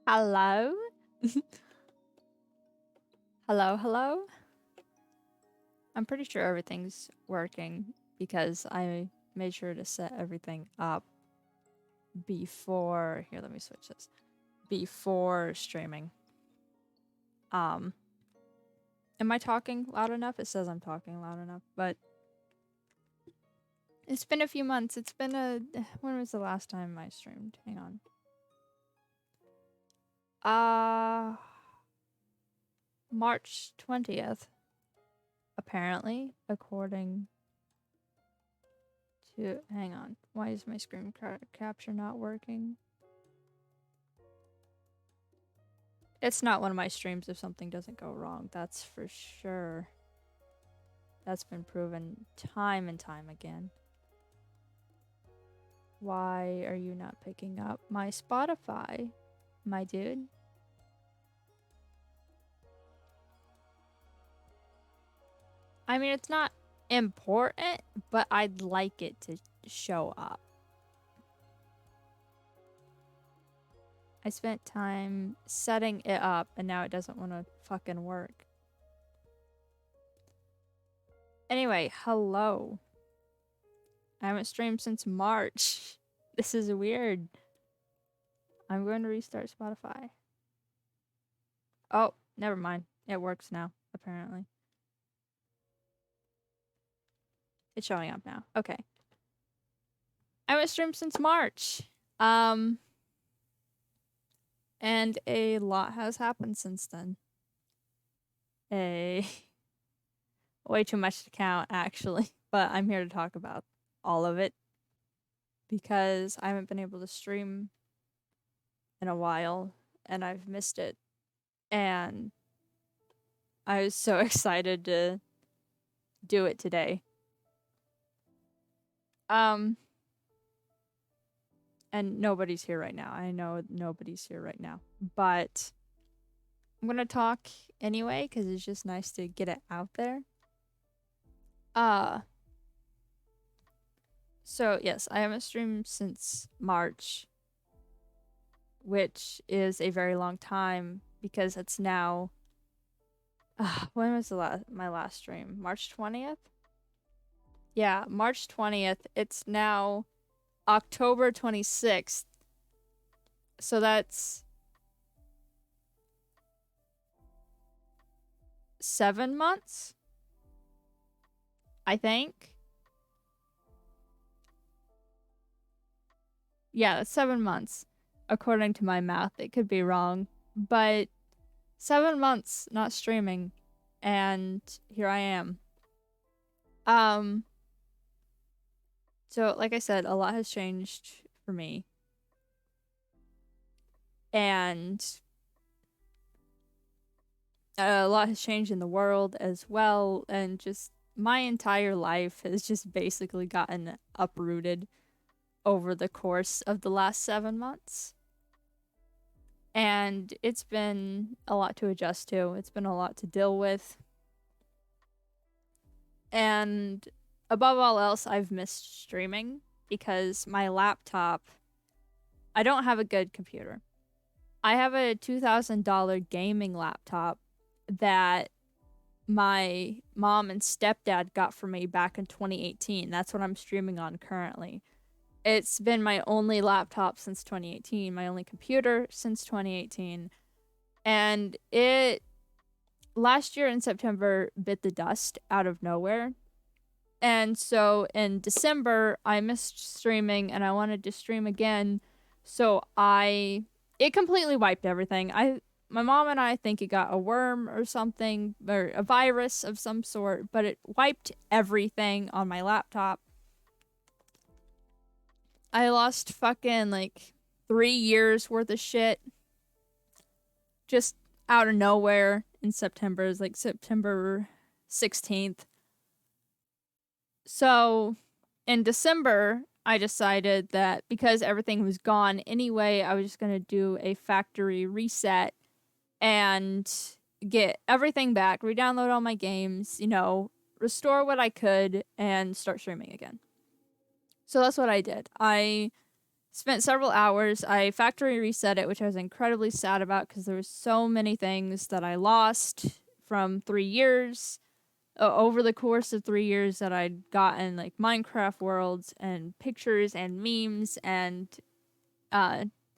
Hello? Hello, hello? I'm pretty sure everything's working because I made sure to set everything up before... Here, let me switch this. Before streaming. Am I talking loud enough? It says I'm talking loud enough, but... It's been a few months. It's been a... When was the last time I streamed? Hang on. March 20th. Apparently, according to... Hang on. Why is my screen capture not working? It's not one of my streams if something doesn't go wrong. That's for sure. That's been proven time and time again. Why are you not picking up my Spotify, my dude? I mean, it's not important, but I'd like it to show up. I spent time setting it up, and now it doesn't want to fucking work. Anyway, hello. I haven't streamed since March. This is weird. I'm going to restart Spotify. Oh, never mind. It works now, apparently. It's showing up now. Okay. I haven't streamed since March. And a lot has happened since then. Way too much to count, actually. But I'm here to talk about all of it. Because I haven't been able to stream in a while. And I've missed it. And I was so excited to do it today. And nobody's here right now. I know nobody's here right now. But I'm going to talk anyway, because it's just nice to get it out there. So, yes, I haven't streamed since March. Which is a very long time, because it's now... when was my last stream? March 20th? Yeah, March 20th. It's now October 26th. So that's 7 months? I think. Yeah, that's 7 months. According to my math. It could be wrong. But 7 months not streaming. And here I am. So, like I said, a lot has changed for me. And a lot has changed in the world as well. And just my entire life has just basically gotten uprooted over the course of the last 7 months. And it's been a lot to adjust to. It's been a lot to deal with. And above all else, I've missed streaming because my laptop... I don't have a good computer. I have a $2,000 gaming laptop that my mom and stepdad got for me back in 2018. That's what I'm streaming on currently. It's been my only laptop since 2018, my only computer since 2018. And it, last year in September, bit the dust out of nowhere. And so in December, I missed streaming and I wanted to stream again. So it completely wiped everything. My mom and I think it got a worm or something, or a virus of some sort, but it wiped everything on my laptop. I lost fucking like 3 years worth of shit just out of nowhere in September. It was like September 16th. So in December, I decided that because everything was gone anyway, I was just going to do a factory reset and get everything back, re-download all my games, you know, restore what I could, and start streaming again. So that's what I did. I Spent several hours. I factory reset it, which I was incredibly sad about because there was so many things that I lost from 3 years. Over the course of 3 years that I'd gotten, like Minecraft worlds and pictures and memes and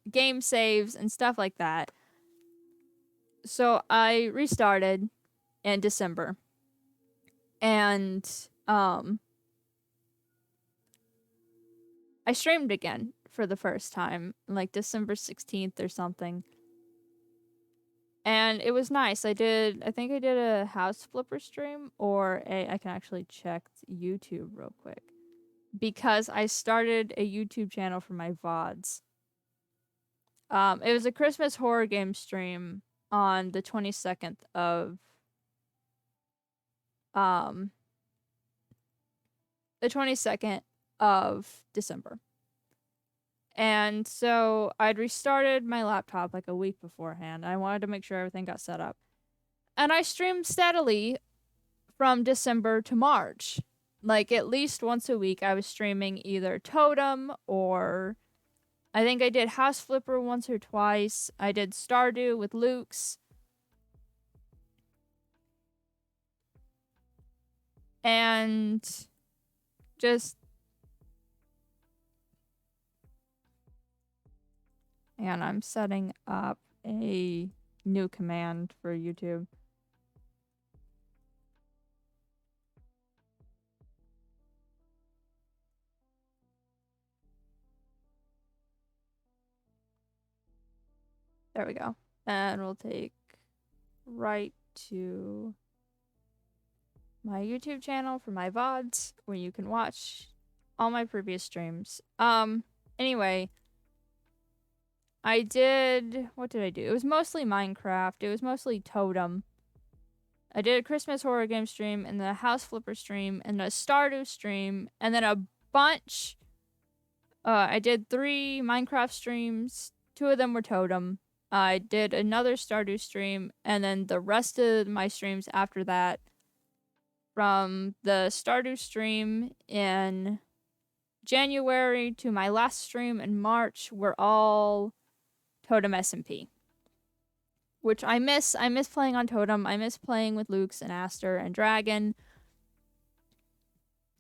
game saves and stuff like that. So I restarted in December. And I streamed again for the first time, like December 16th or something. And it was nice. I think I did a house flipper stream I can actually check YouTube real quick. Because I started a YouTube channel for my VODs. It was a Christmas horror game stream on the 22nd of December. And so I'd restarted my laptop like a week beforehand. I wanted to make sure everything got set up. And I streamed steadily from December to March. Like at least once a week I was streaming either Totem or I think I did House Flipper once or twice. I did Stardew with Luke's. And just... And I'm setting up a new command for YouTube. There we go. And we'll take right to my YouTube channel for my VODs, where you can watch all my previous streams. Anyway, what did I do? It was mostly Minecraft. It was mostly Totem. I did a Christmas horror game stream, and then a House Flipper stream, and a Stardew stream, and then a bunch. I did 3 Minecraft streams. 2 of them were Totem. I did another Stardew stream, and then the rest of my streams after that, from the Stardew stream in January to my last stream in March, were all Totem SMP. Which I miss. I miss playing on Totem. I miss playing with Luke's and Aster and Dragon.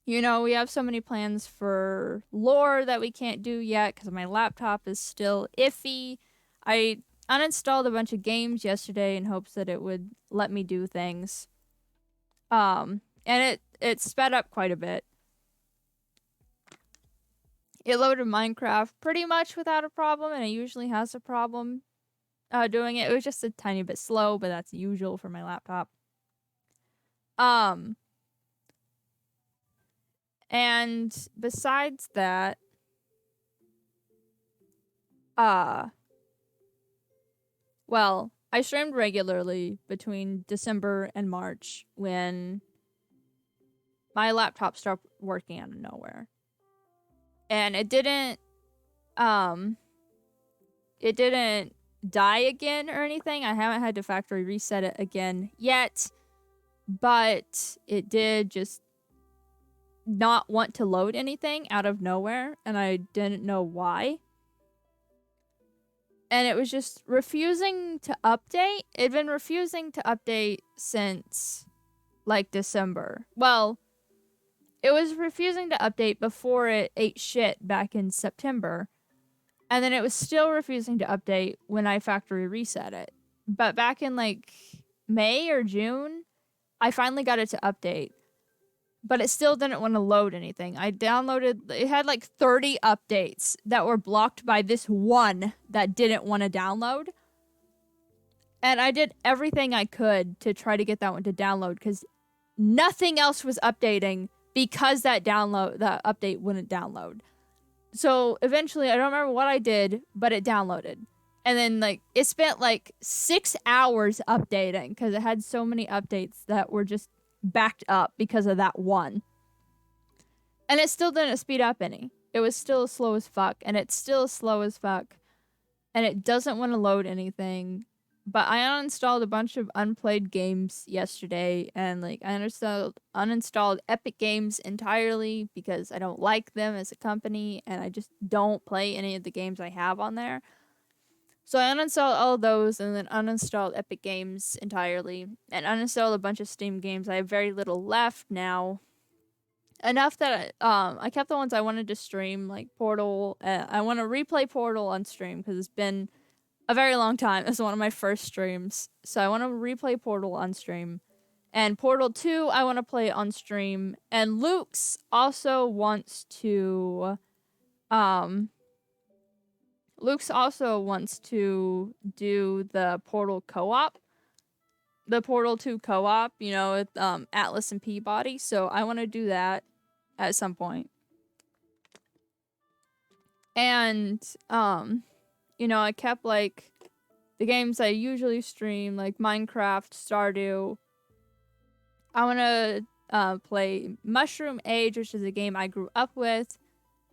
You know, we have so many plans for lore that we can't do yet because my laptop is still iffy. I uninstalled a bunch of games yesterday in hopes that it would let me do things. And it sped up quite a bit. It loaded Minecraft pretty much without a problem, and it usually has a problem doing it. It was just a tiny bit slow, but that's usual for my laptop. And besides that, well, I streamed regularly between December and March when my laptop stopped working out of nowhere. And it didn't die again or anything. I haven't had to factory reset it again yet, but it did just not want to load anything out of nowhere, and I didn't know why. And it was just refusing to update. It'd been refusing to update since, like, December. Well, it was refusing to update before it ate shit back in September. And then it was still refusing to update when I factory reset it. But back in, like, May or June, I finally got it to update. But it still didn't want to load anything. I downloaded... It had, like, 30 updates that were blocked by this one that didn't want to download. And I did everything I could to try to get that one to download, because nothing else was updating because that update wouldn't download. So eventually, I don't remember what I did, but it downloaded. And then, like, it spent, like, 6 hours updating because it had so many updates that were just backed up because of that one. And it still didn't speed up any. It was still slow as fuck, and it's still slow as fuck. And it doesn't want to load anything. But I uninstalled a bunch of unplayed games yesterday, and like I uninstalled Epic Games entirely because I don't like them as a company, and I just don't play any of the games I have on there. So I uninstalled all those, and then uninstalled Epic Games entirely, and uninstalled a bunch of Steam games. I have very little left now. Enough that I kept the ones I wanted to stream, like Portal. I want to replay Portal on stream because it's been a very long time. It's one of my first streams. So I want to replay Portal on stream. And Portal 2, I want to play on stream. And Luke's also wants to do the Portal co-op. The Portal 2 co-op, with Atlas and Peabody. So I want to do that at some point. And I kept like the games I usually stream, like Minecraft, Stardew. I want to play Mushroom Age, which is a game I grew up with.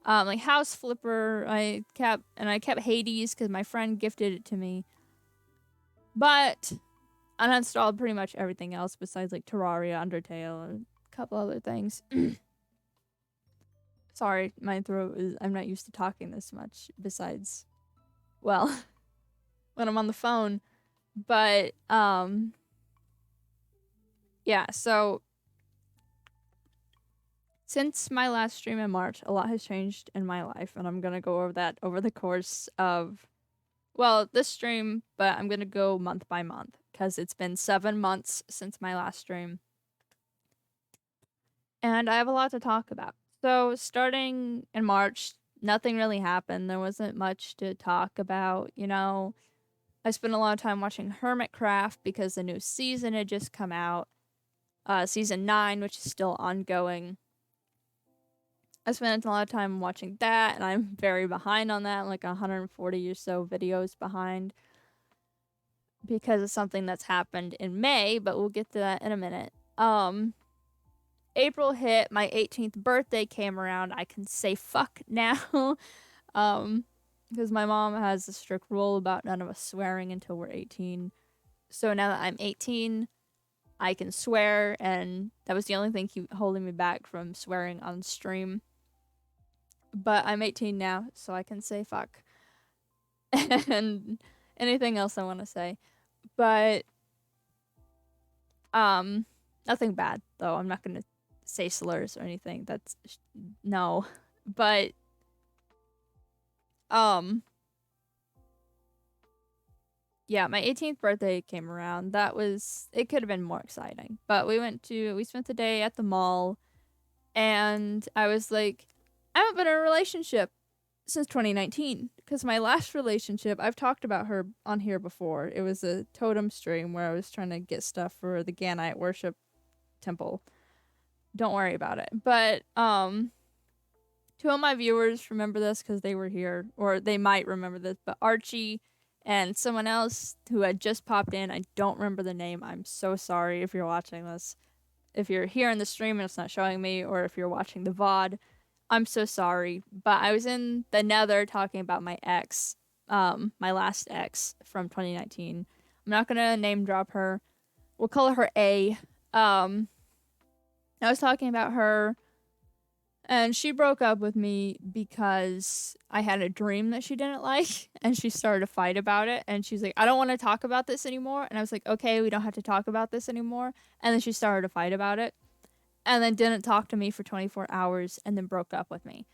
Like House Flipper, I kept Hades because my friend gifted it to me. But I uninstalled pretty much everything else besides like Terraria, Undertale, and a couple other things. Sorry, my throat is. I'm not used to talking this much. Besides, well, when I'm on the phone. But yeah. So since my last stream in March, a lot has changed in my life, and I'm gonna go over that over the course of, this stream. But I'm gonna go month by month because it's been 7 months since my last stream, and I have a lot to talk about. So starting in March, nothing really happened. There wasn't much to talk about, I spent a lot of time watching Hermitcraft because the new season had just come out. Season 9, which is still ongoing. I spent a lot of time watching that, and I'm very behind on that. I'm like 140 or so videos behind because of something that's happened in May, but we'll get to that in a minute. April hit, my 18th birthday came around. I can say fuck now. Because my mom has a strict rule about none of us swearing until we're 18. So now that I'm 18, I can swear, and that was the only thing holding me back from swearing on stream. But I'm 18 now, so I can say fuck. And anything else I want to say. But nothing bad, though. I'm not going to say slurs or anything. That's no. But yeah, my 18th birthday came around. It could have been more exciting. But we spent the day at the mall, and I was like, I haven't been in a relationship since 2019 because my last relationship, I've talked about her on here before. It was a totem stream where I was trying to get stuff for the Ganite worship temple. Don't worry about it. But two of my viewers remember this because they were here, or they might remember this, but Archie and someone else who had just popped in. I don't remember the name. I'm so sorry if you're watching this. If you're here in the stream and it's not showing me, or if you're watching the VOD, I'm so sorry. But I was in the Nether talking about my ex, my last ex from 2019. I'm not gonna name drop her. We'll call her A. I was talking about her, and she broke up with me because I had a dream that she didn't like, and she started a fight about it, and she's like, I don't want to talk about this anymore. And I was like, okay, we don't have to talk about this anymore. And then she started a fight about it, and then didn't talk to me for 24 hours, and then broke up with me.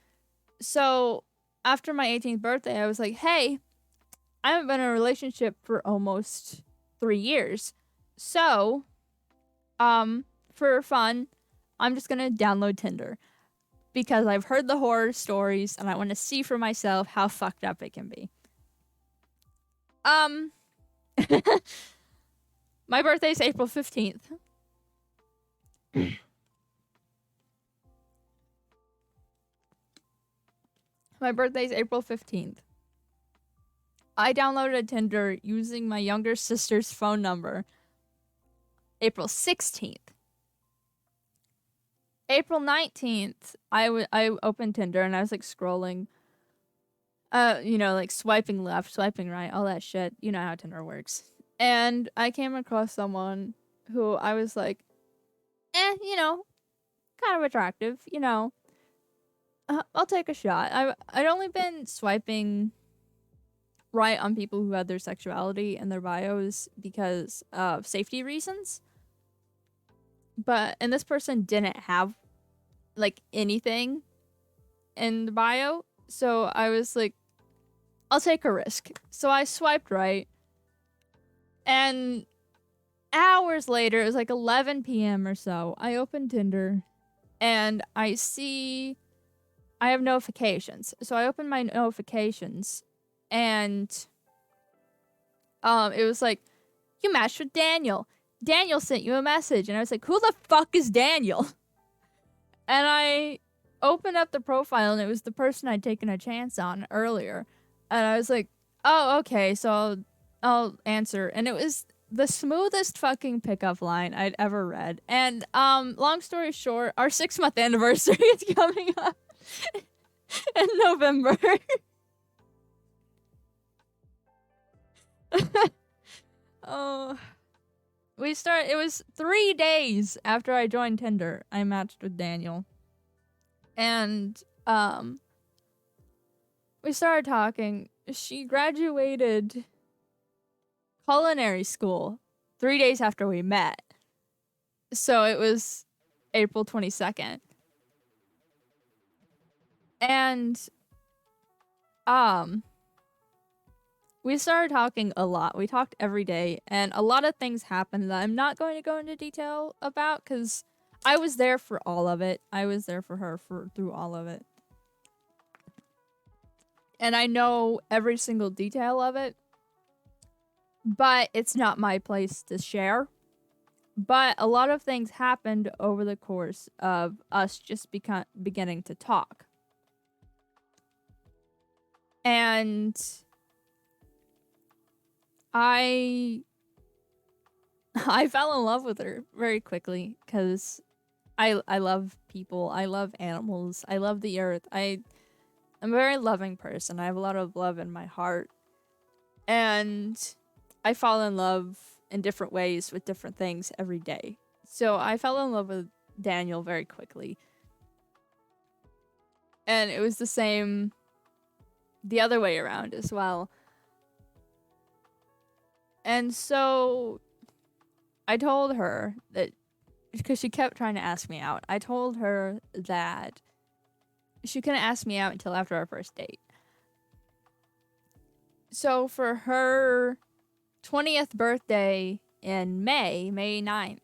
So after my 18th birthday, I was like, hey, I haven't been in a relationship for almost 3 years. So, for fun, I'm just gonna download Tinder. Because I've heard the horror stories and I want to see for myself how fucked up it can be. My birthday's April 15th. My birthday's April 15th. I downloaded Tinder using my younger sister's phone number. April 16th. April 19th, I opened Tinder and I was like scrolling. Like swiping left, swiping right, all that shit. You know how Tinder works. And I came across someone who I was like, you know, kind of attractive, you know. I'll take a shot. I'd only been swiping right on people who had their sexuality in their bios because of safety reasons. And this person didn't have like anything in the bio, so I was like, I'll take a risk. So I swiped right, and hours later, it was like 11 p.m. or so, I opened Tinder, and I have notifications. So I opened my notifications, and it was like, you matched with Daniel. Daniel sent you a message, and I was like, who the fuck is Daniel? And I opened up the profile, and it was the person I'd taken a chance on earlier. And I was like, oh, okay, so I'll answer. And it was the smoothest fucking pickup line I'd ever read. And long story short, our 6-month anniversary is coming up in November. Oh, it was 3 days after I joined Tinder, I matched with Daniel. And we started talking. She graduated culinary school 3 days after we met. So it was April 22nd. And we started talking a lot. We talked every day, and a lot of things happened that I'm not going to go into detail about because I was there for all of it. I was there for her through all of it. And I know every single detail of it, but it's not my place to share. But a lot of things happened over the course of us just beginning to talk. And I fell in love with her very quickly because I love people. I love animals. I love the earth. I'm a very loving person. I have a lot of love in my heart. And I fall in love in different ways with different things every day. So I fell in love with Daniel very quickly. And it was the same the other way around as well. And so I told her that, because she kept trying to ask me out, I told her that she couldn't ask me out until after our first date. So for her 20th birthday in May 9th,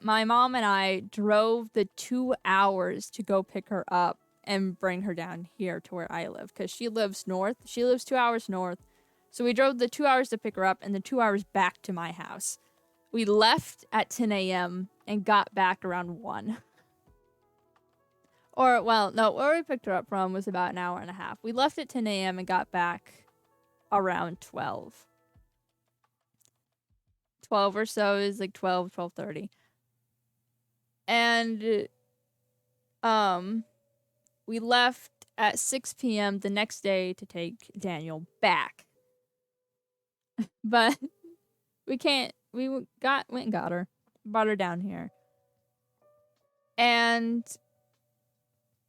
my mom and I drove the 2 hours to go pick her up and bring her down here to where I live, because she lives north. She lives 2 hours north. So we drove the 2 hours to pick her up and the 2 hours back to my house. We left at 10 a.m. and got back around 1. Or, well, no, where we picked her up from was about an hour and a half. We left at 10 a.m. and got back around 12. 12 or so is like 12:30. And we left at 6 p.m. the next day to take Daniel back. But we went and got her, brought her down here. And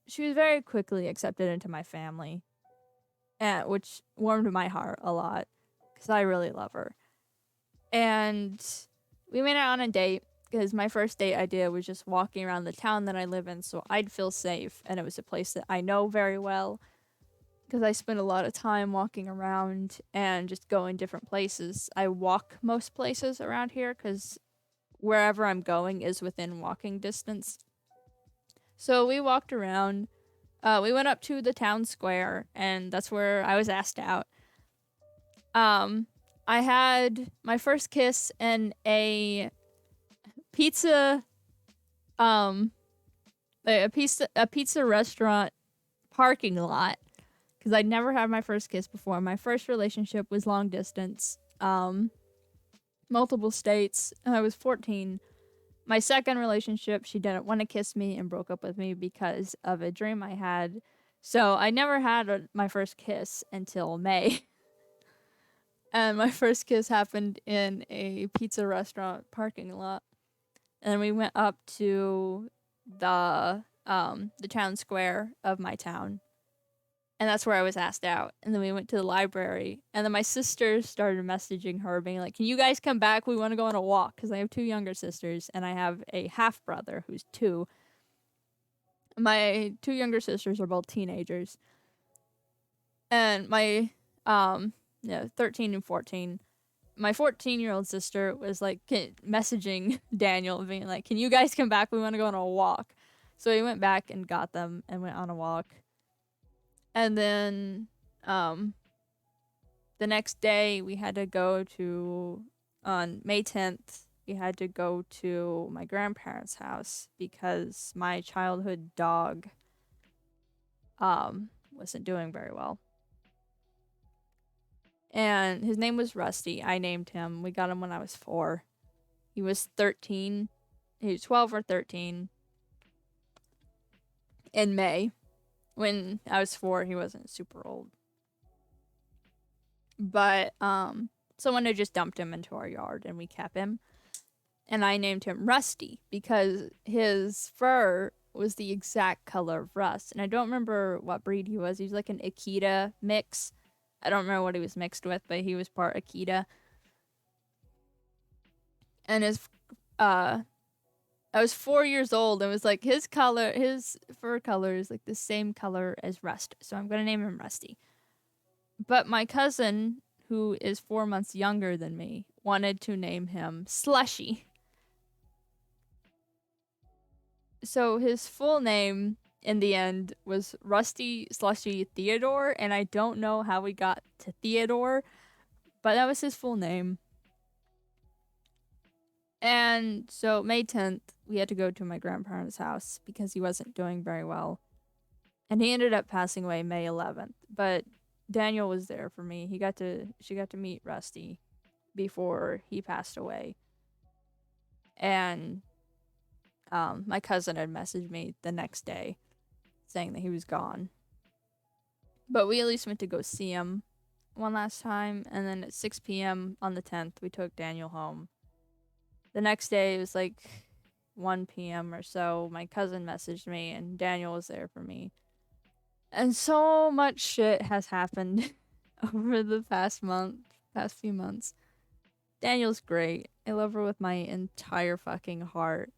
she was very quickly accepted into my family, which warmed my heart a lot because I really love her. And we went out on a date because my first date idea was just walking around the town that I live in so I'd feel safe, and it was a place that I know very well because I spend a lot of time walking around and just going different places. I walk most places around here because wherever I'm going is within walking distance. So we walked around. We went up to the town square, and that's where I was asked out. I had my first kiss in a pizza restaurant parking lot because I'd never had my first kiss before. My first relationship was long distance, multiple states. I was 14. My second relationship, she didn't want to kiss me and broke up with me because of a dream I had. So I never had my first kiss until May. And my first kiss happened in a pizza restaurant parking lot. And then we went up to the town square of my town. And that's where I was asked out. And then we went to the library. And then my sister started messaging her, being like, "Can you guys come back? We want to go on a walk." Because I have 2 younger sisters, and I have a half brother who's 2. My 2 younger sisters are both teenagers. And my 13 and 14. My 14-year-old sister was like messaging Daniel, being like, "Can you guys come back? We want to go on a walk." So we went back and got them and went on a walk. And then the next day we had to go to, on May 10th, we had to go to my grandparents' house because my childhood dog wasn't doing very well. And his name was Rusty. I named him. We got him when I was 4. He was 13. He was 12 or 13 in May. When I was 4, he wasn't super old. But someone had just dumped him into our yard, and we kept him. And I named him Rusty because his fur was the exact color of rust. And I don't remember what breed he was. He was like an Akita mix. I don't remember what he was mixed with, but he was part Akita. And I was 4 years old, and it was like his fur color is like the same color as rust. So I'm gonna name him Rusty. But my cousin, who is 4 months younger than me, wanted to name him Slushy. So his full name in the end was Rusty Slushy Theodore, and I don't know how we got to Theodore, but that was his full name. And so May 10th, we had to go to my grandparents' house because he wasn't doing very well. And he ended up passing away May 11th, but Daniel was there for me. She got to meet Rusty before he passed away. And my cousin had messaged me the next day saying that he was gone. But we at least went to go see him one last time, and then at 6 p.m. on the 10th, we took Daniel home. The next day, it was like 1 p.m. or so, my cousin messaged me, and Daniel was there for me. And so much shit has happened over the past few months. Daniel's great. I love her with my entire fucking heart.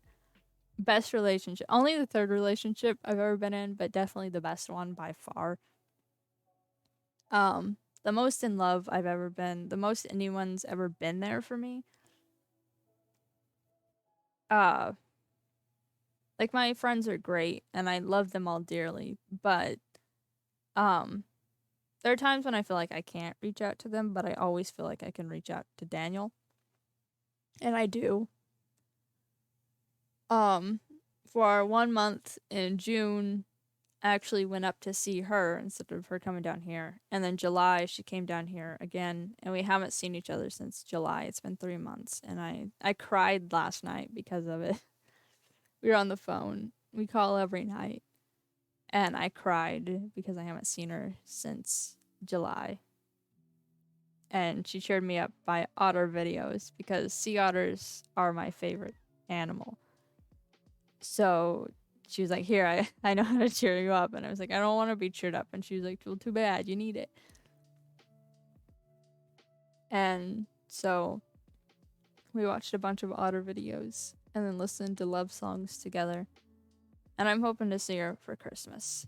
Best relationship. Only the 3rd relationship I've ever been in, but definitely the best one by far. The most in love I've ever been. The most anyone's ever been there for me. Like, my friends are great, and I love them all dearly, but there are times when I feel like I can't reach out to them, but I always feel like I can reach out to Daniel. And I do. For our 1 month in June, I actually went up to see her instead of her coming down here. And then July, she came down here again, and we haven't seen each other since July. It's been 3 months, and I cried last night because of it. We were on the phone. We call every night. And I cried because I haven't seen her since July. And she cheered me up by otter videos because sea otters are my favorite animal. So she was like, "Here, I know how to cheer you up." And I was like, "I don't want to be cheered up." And she was like, "Well, too bad. You need it." And so we watched a bunch of otter videos and then listened to love songs together. And I'm hoping to see her for Christmas.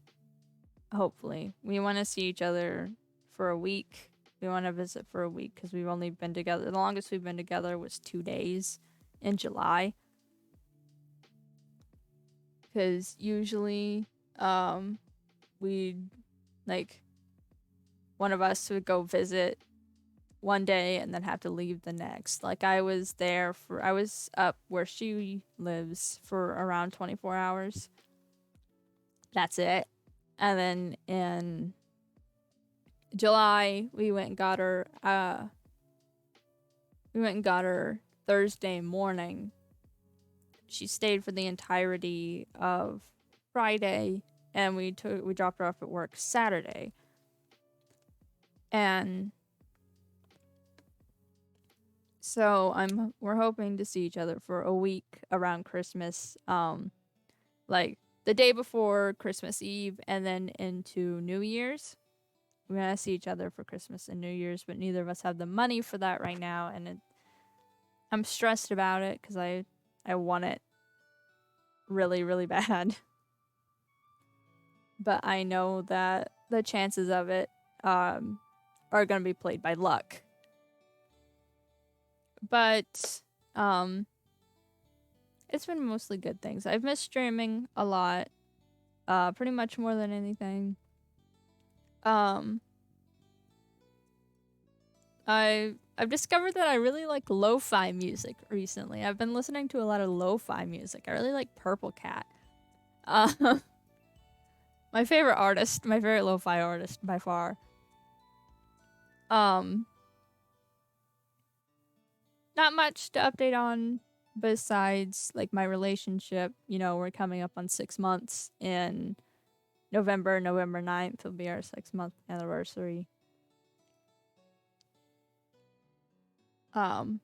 Hopefully. We want to see each other for a week. We want to visit for a week because we've only been together. The longest we've been together was 2 days in July. Because usually, we'd, like, one of us would go visit one day and then have to leave the next. Like, I was up where she lives for around 24 hours. That's it. And then in July, we went and got her Thursday morning. She stayed for the entirety of Friday, and we dropped her off at work Saturday. And So we're hoping to see each other for a week around Christmas. Like the day before Christmas Eve and then into New Year's. We're gonna see each other for Christmas and New Year's, but neither of us have the money for that right now, and I'm stressed about it because I want it really really bad. But I know that the chances of it are gonna be played by luck. But it's been mostly good things. I've missed streaming a lot, pretty much more than anything. Um, I've discovered that I really like lo-fi music recently. I've been listening to a lot of lo-fi music. I really like Purple Cat. My favorite artist, my favorite lo-fi artist by far. Um, Not much to update on besides like my relationship. You know, we're coming up on 6 months in November 9th will be our 6-month anniversary. Um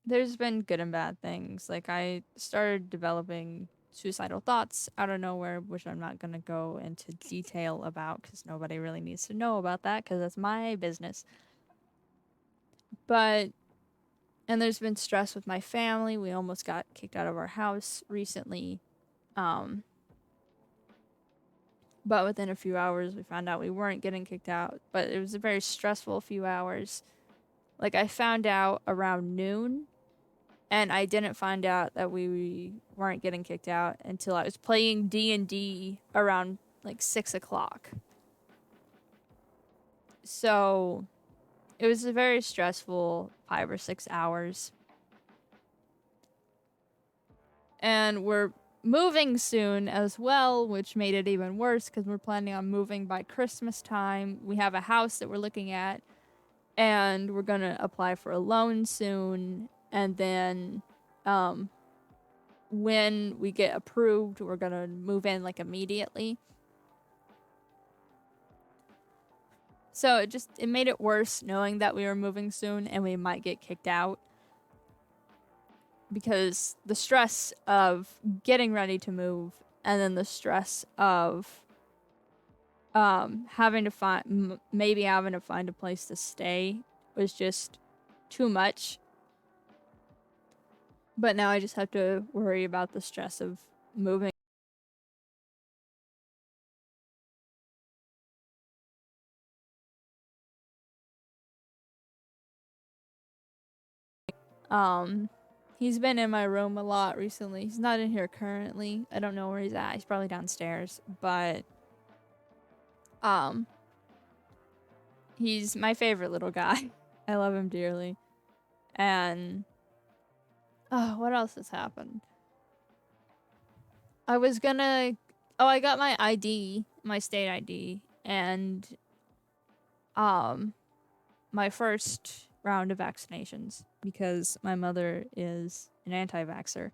there's been good and bad things. Like I started developing suicidal thoughts out of nowhere, which I'm not going to go into detail about cuz nobody really needs to know about that cuz that's my business. But and there's been stress with my family. We almost got kicked out of our house recently. Um but within a few hours we found out we weren't getting kicked out, but it was a very stressful few hours. Like I found out around noon. And I didn't find out that we weren't getting kicked out until I was playing D&D around like 6 o'clock. So it was a very stressful 5 or 6 hours. And we're moving soon as well, which made it even worse because we're planning on moving by Christmas time. We have a house that we're looking at, and we're going to apply for a loan soon. And then when we get approved, we're gonna move in like immediately. So it made it worse knowing that we were moving soon and we might get kicked out. Because the stress of getting ready to move and then the stress of having to find maybe having to find a place to stay was just too much. But now I just have to worry about the stress of moving. He's been in my room a lot recently. He's not in here currently. I don't know where he's at. He's probably downstairs, but um he's my favorite little guy. I love him dearly. And oh, what else has happened? I was gonna I got my ID, my state ID, and my first round of vaccinations because my mother is an anti-vaxxer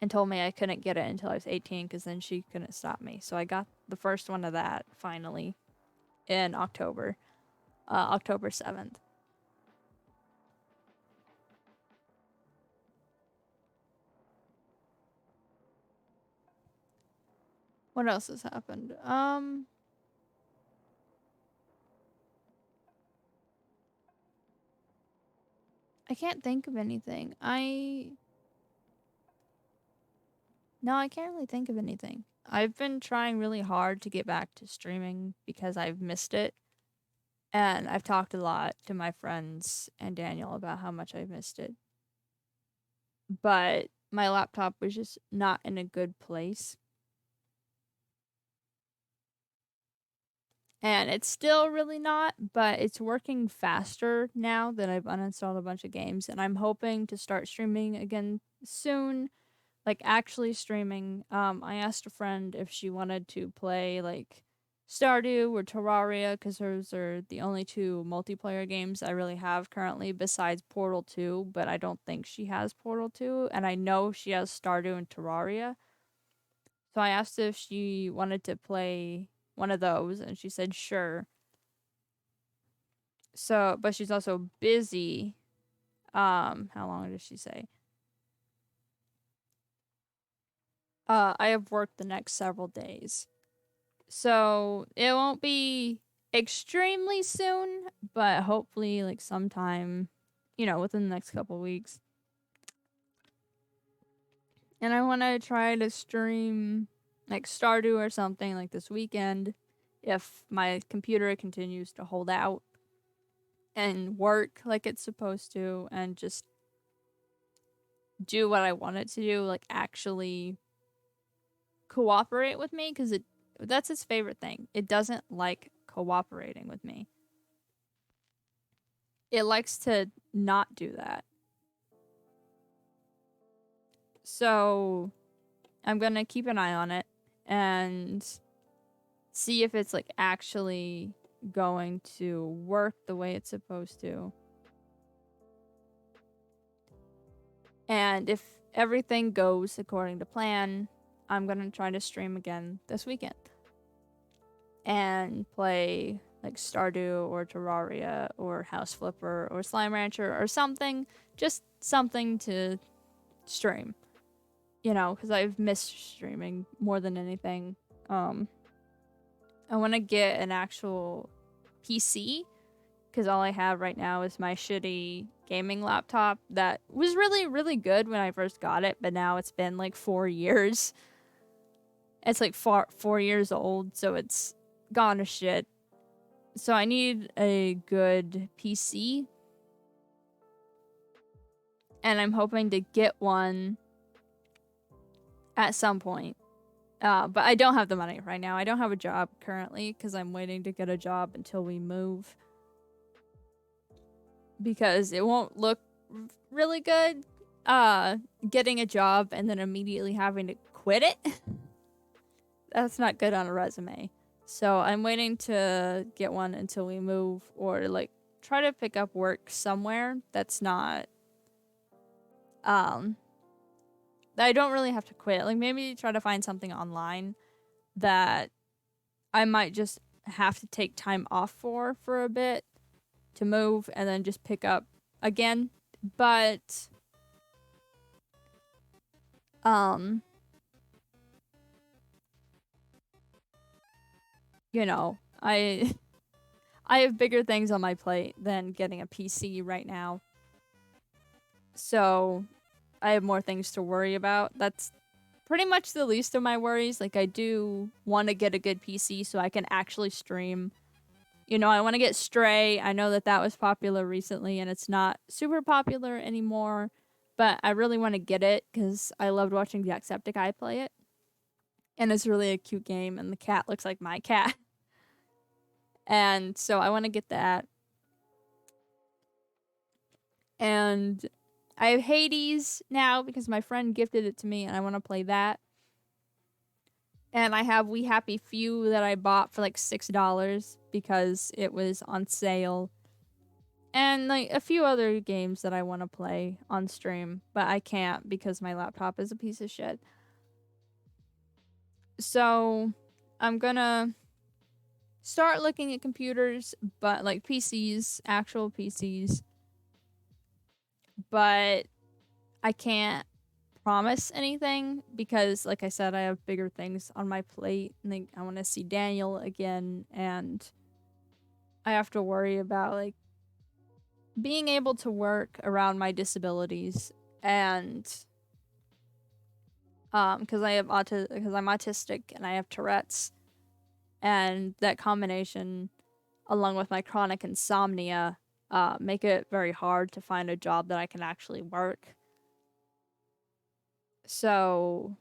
and told me I couldn't get it until I was 18 because then she couldn't stop me. So I got the first one of that finally in October, October 7th. What else has happened? I can't think of anything. No, I can't really think of anything. I've been trying really hard to get back to streaming because I've missed it. And I've talked a lot to my friends and Daniel about how much I've missed it. But my laptop was just not in a good place. And it's still really not, but it's working faster now that I've uninstalled a bunch of games. And I'm hoping to start streaming again soon. Like actually streaming. I asked a friend if she wanted to play like Stardew or Terraria because those are the only two multiplayer games I really have currently besides Portal 2, but I don't think she has Portal 2, and I know she has Stardew and Terraria. So I asked if she wanted to play one of those, and she said sure. So, but she's also busy. How long did she say? I have work the next several days. So it won't be extremely soon, but hopefully like sometime, within the next couple weeks. And I want to try to stream like Stardew or something like this weekend if my computer continues to hold out and work like it's supposed to and just do what I want it to do, like actually cooperate with me, because that's its favorite thing. It doesn't like cooperating with me. It likes to not do that. So I'm gonna keep an eye on it and see if it's like actually going to work the way it's supposed to. And if everything goes according to plan, I'm gonna try to stream again this weekend and play like Stardew or Terraria or House Flipper or Slime Rancher or something. Just something to stream. Because I've missed streaming more than anything. I want to get an actual PC because all I have right now is my shitty gaming laptop that was really, really good when I first got it, but now it's been like 4 years. It's like 4 years old, so it's gone to shit. So I need a good PC. And I'm hoping to get one at some point. But I don't have the money right now. I don't have a job currently because I'm waiting to get a job until we move. Because it won't look really good getting a job and then immediately having to quit it. That's not good on a resume. So I'm waiting to get one until we move, or like try to pick up work somewhere that's not that I don't really have to quit. Like maybe try to find something online that I might just have to take time off for a bit to move and then just pick up again. But I I have bigger things on my plate than getting a PC right now. So I have more things to worry about. That's pretty much the least of my worries. Like I do want to get a good PC so I can actually stream. I want to get Stray. I know that was popular recently and it's not super popular anymore, but I really want to get it because I loved watching Jacksepticeye play it. And it's really a cute game and the cat looks like my cat. And so I want to get that. And I have Hades now because my friend gifted it to me and I want to play that. And I have We Happy Few that I bought for like $6 because it was on sale. And like a few other games that I want to play on stream, but I can't because my laptop is a piece of shit. So I'm gonna start looking at computers, but like PCs, actual PCs. But I can't promise anything because like I said, I have bigger things on my plate. Like I want to see Daniel again and I have to worry about like being able to work around my disabilities and because I'm autistic and I have Tourette's, and that combination along with my chronic insomnia make it very hard to find a job that I can actually work. So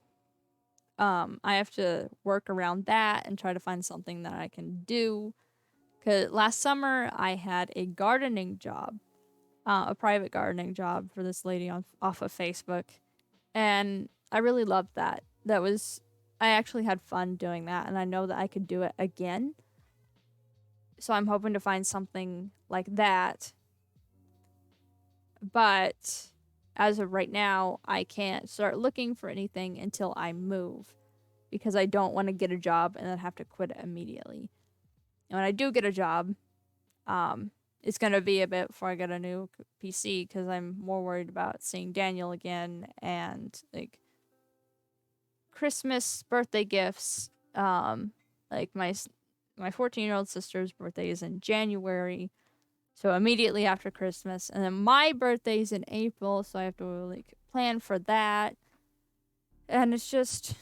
I have to work around that and try to find something that I can do. Because last summer I had a gardening job, a private gardening job for this lady off of Facebook. And I really loved that. I actually had fun doing that. And I know that I could do it again. So I'm hoping to find something like that. But as of right now, I can't start looking for anything until I move. Because I don't want to get a job and then have to quit it immediately. And when I do get a job, it's gonna be a bit before I get a new PC because I'm more worried about seeing Daniel again and like Christmas birthday gifts. Like my 14-year-old sister's birthday is in January, so immediately after Christmas, and then my birthday's in April, so I have to like plan for that, and it's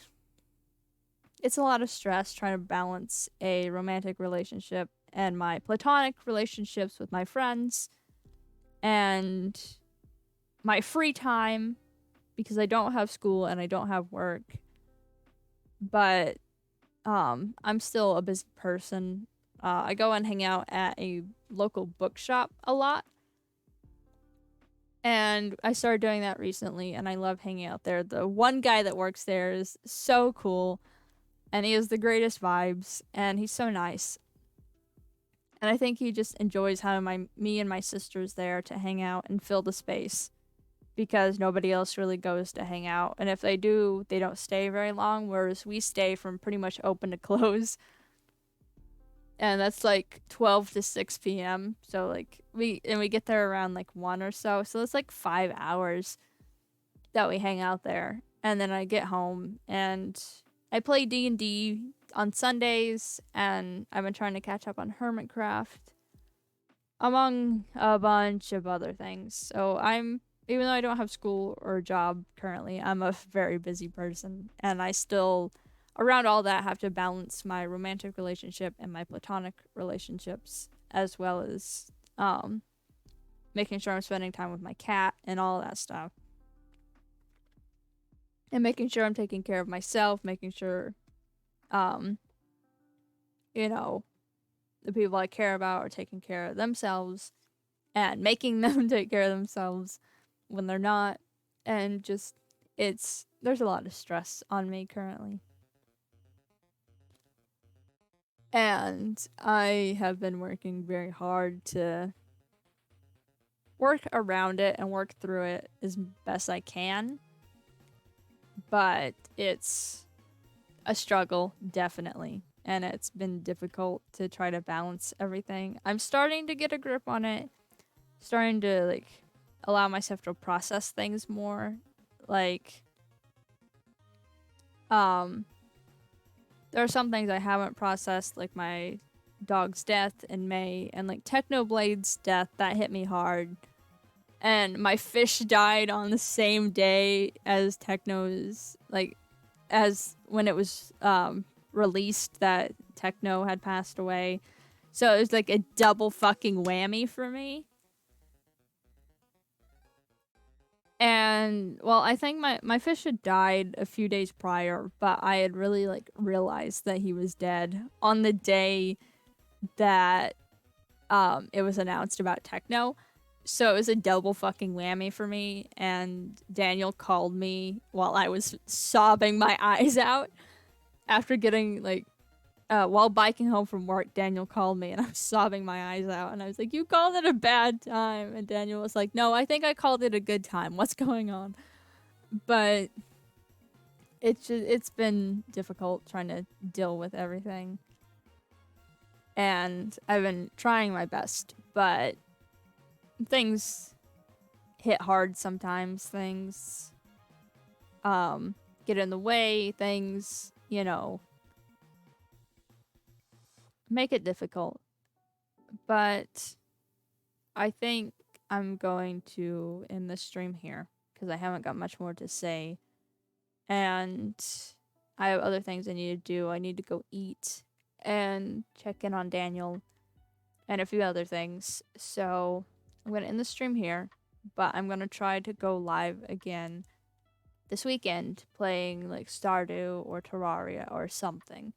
a lot of stress trying to balance a romantic relationship and my platonic relationships with my friends and my free time because I don't have school and I don't have work. But I'm still a busy person. I go and hang out at a local bookshop a lot. And I started doing that recently and I love hanging out there. The one guy that works there is so cool and he has the greatest vibes and he's so nice. And I think he just enjoys having me and my sisters there to hang out and fill the space because nobody else really goes to hang out. And if they do, they don't stay very long, whereas we stay from pretty much open to close. And that's like 12 to 6 p.m. So like we get there around like 1 or so. So it's like 5 hours that we hang out there. And then I get home and I play D&D on Sundays, and I've been trying to catch up on Hermitcraft, among a bunch of other things. So even though I don't have school or a job currently, I'm a very busy person, and I still, around all that, have to balance my romantic relationship and my platonic relationships, as well as making sure I'm spending time with my cat and all that stuff. And making sure I'm taking care of myself, making sure you know, the people I care about are taking care of themselves and making them take care of themselves when they're not. And just, there's a lot of stress on me currently. And I have been working very hard to work around it and work through it as best I can. But it's a struggle, definitely. And it's been difficult to try to balance everything. I'm starting to get a grip on it. Starting to like allow myself to process things more. Like there are some things I haven't processed, like my dog's death in May and like Technoblade's death that hit me hard. And my fish died on the same day as Techno's, like as when it was released that Techno had passed away. So it was like a double fucking whammy for me. And well, I think my fish had died a few days prior, but I had really like realized that he was dead on the day that it was announced about Techno. So it was a double fucking whammy for me. And Daniel called me while I was sobbing my eyes out after getting like while biking home from work. Daniel called me and I was sobbing my eyes out, and I was like, "You called it a bad time," and Daniel was like, "No, I think I called it a good time. What's going on?" But it's been difficult trying to deal with everything, and I've been trying my best, but things hit hard sometimes. Things get in the way. Things, make it difficult. But I think I'm going to end the stream here because I haven't got much more to say. And I have other things I need to do. I need to go eat and check in on Daniel and a few other things. So I'm going to end the stream here, but I'm going to try to go live again this weekend playing like Stardew or Terraria or something.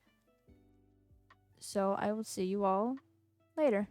So I will see you all later.